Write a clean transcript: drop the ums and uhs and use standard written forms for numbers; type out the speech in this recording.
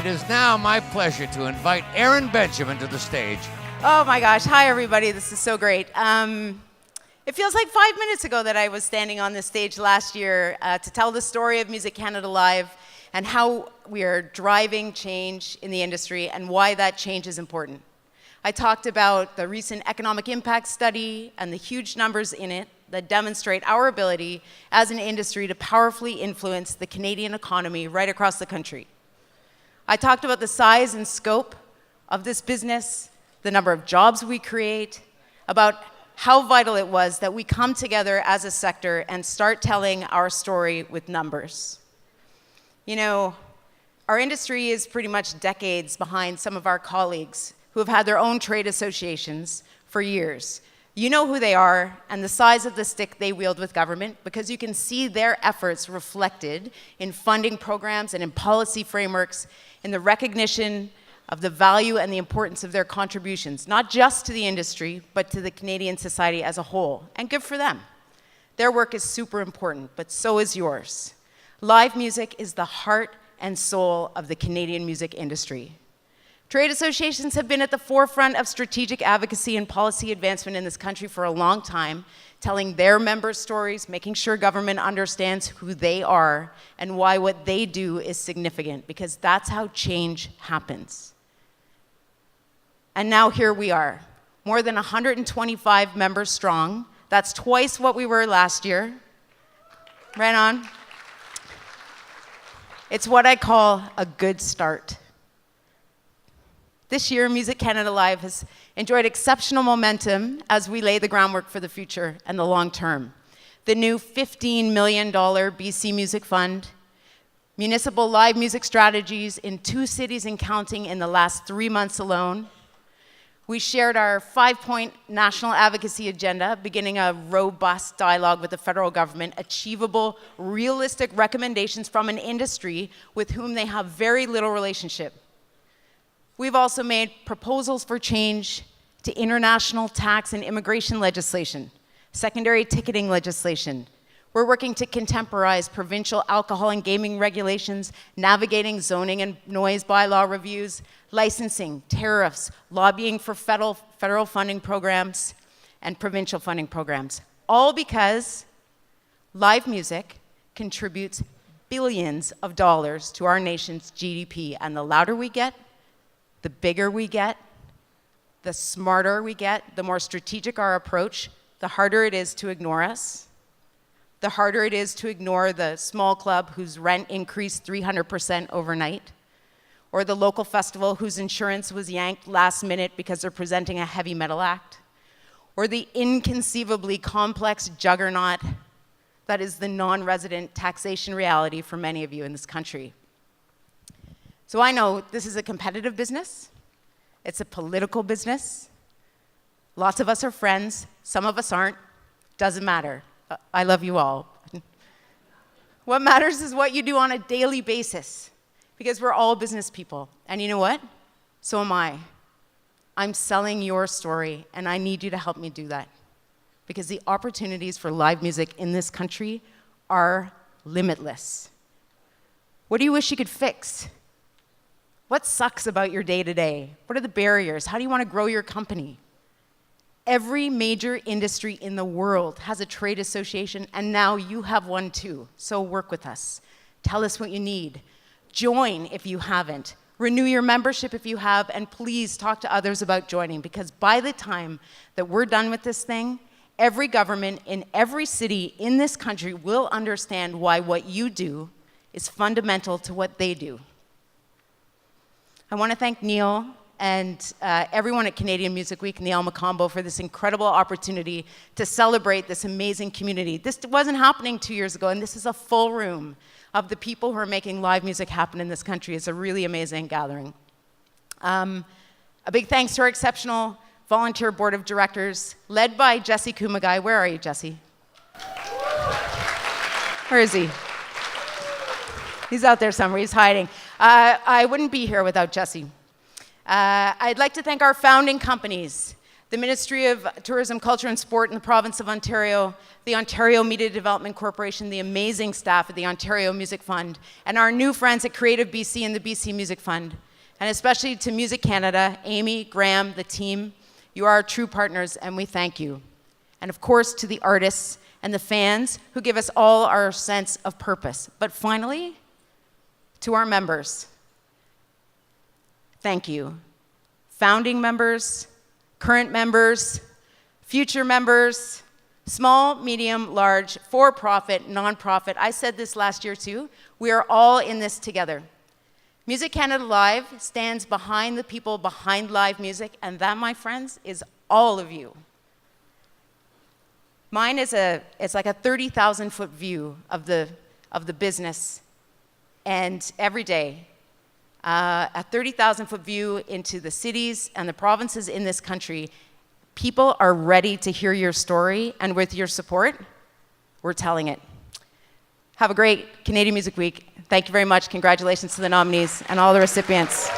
it is now my pleasure to invite Erin Benjamin to the stage. Oh my gosh, hi everybody, this is so great. It feels like 5 minutes ago that I was standing on this stage last year to tell the story of Music Canada Live and how we are driving change in the industry and why that change is important. I talked about the recent economic impact study and the huge numbers in it that demonstrate our ability as an industry to powerfully influence the Canadian economy right across the country. I talked about the size and scope of this business, the number of jobs we create, about how vital it was that we come together as a sector and start telling our story with numbers. You know, our industry is pretty much decades behind some of our colleagues who have had their own trade associations for years. You know who they are and the size of the stick they wield with government because you can see their efforts reflected in funding programs and in policy frameworks, in the recognition of the value and the importance of their contributions, not just to the industry, but to the Canadian society as a whole. And good for them. Their work is super important, but so is yours. Live music is the heart and soul of the Canadian music industry. Trade associations have been at the forefront of strategic advocacy and policy advancement in this country for a long time, telling their members' stories, making sure government understands who they are and why what they do is significant, because that's how change happens. And now here we are, more than 125 members strong. That's twice what we were last year. Right on. It's what I call a good start. This year, Music Canada Live has enjoyed exceptional momentum as we lay the groundwork for the future and the long term. The new $15 million BC Music Fund, municipal live music strategies in 2 cities and counting in the last 3 months alone. We shared our 5-point national advocacy agenda, beginning a robust dialogue with the federal government, achievable, realistic recommendations from an industry with whom they have very little relationship. We've also made proposals for change to international tax and immigration legislation, secondary ticketing legislation. We're working to contemporize provincial alcohol and gaming regulations, navigating zoning and noise bylaw reviews, licensing, tariffs, lobbying for federal funding programs, and provincial funding programs. All because live music contributes billions of dollars to our nation's GDP, and the louder we get, the bigger we get, the smarter we get, the more strategic our approach, the harder it is to ignore us, the harder it is to ignore the small club whose rent increased 300% overnight, or the local festival whose insurance was yanked last minute because they're presenting a heavy metal act, or the inconceivably complex juggernaut that is the non-resident taxation reality for many of you in this country. So I know this is a competitive business. It's a political business. Lots of us are friends. Some of us aren't. Doesn't matter. I love you all. What matters is what you do on a daily basis, because we're all business people. And you know what? So am I. I'm selling your story, and I need you to help me do that, because the opportunities for live music in this country are limitless. What do you wish you could fix? What sucks about your day-to-day? What are the barriers? How do you want to grow your company? Every major industry in the world has a trade association, and now you have one too. So work with us. Tell us what you need. Join if you haven't. Renew your membership if you have, and please talk to others about joining, because by the time that we're done with this thing, every government in every city in this country will understand why what you do is fundamental to what they do. I want to thank Neil and everyone at Canadian Music Week and the Alma Combo for this incredible opportunity to celebrate this amazing community. This wasn't happening 2 years ago, and this is a full room of the people who are making live music happen in this country. It's a really amazing gathering. A big thanks to our exceptional volunteer board of directors, led by Jesse Kumagai. Where are you, Jesse? Where is he? He's out there somewhere. He's hiding. I wouldn't be here without Jesse. I'd like to thank our founding companies. the Ministry of Tourism, Culture and Sport in the province of Ontario, the Ontario Media Development Corporation, the amazing staff at the Ontario Music Fund, and our new friends at Creative BC and the BC Music Fund, and especially to Music Canada, Amy, Graham, the team. You are our true partners, and we thank you. And of course, to the artists and the fans who give us all our sense of purpose. But finally, to our members, thank you. Founding members, current members, future members, small, medium, large, for-profit, non-profit. I said this last year too. We are all in this together. Music Canada Live stands behind the people behind live music, and that, my friends, is all of you. Mine is it's like a 30,000-foot view of the business, and every day, a 30,000-foot view into the cities and the provinces in this country. People are ready to hear your story, and with your support, we're telling it. Have a great Canadian Music Week. Thank you very much. Congratulations to the nominees and all the recipients.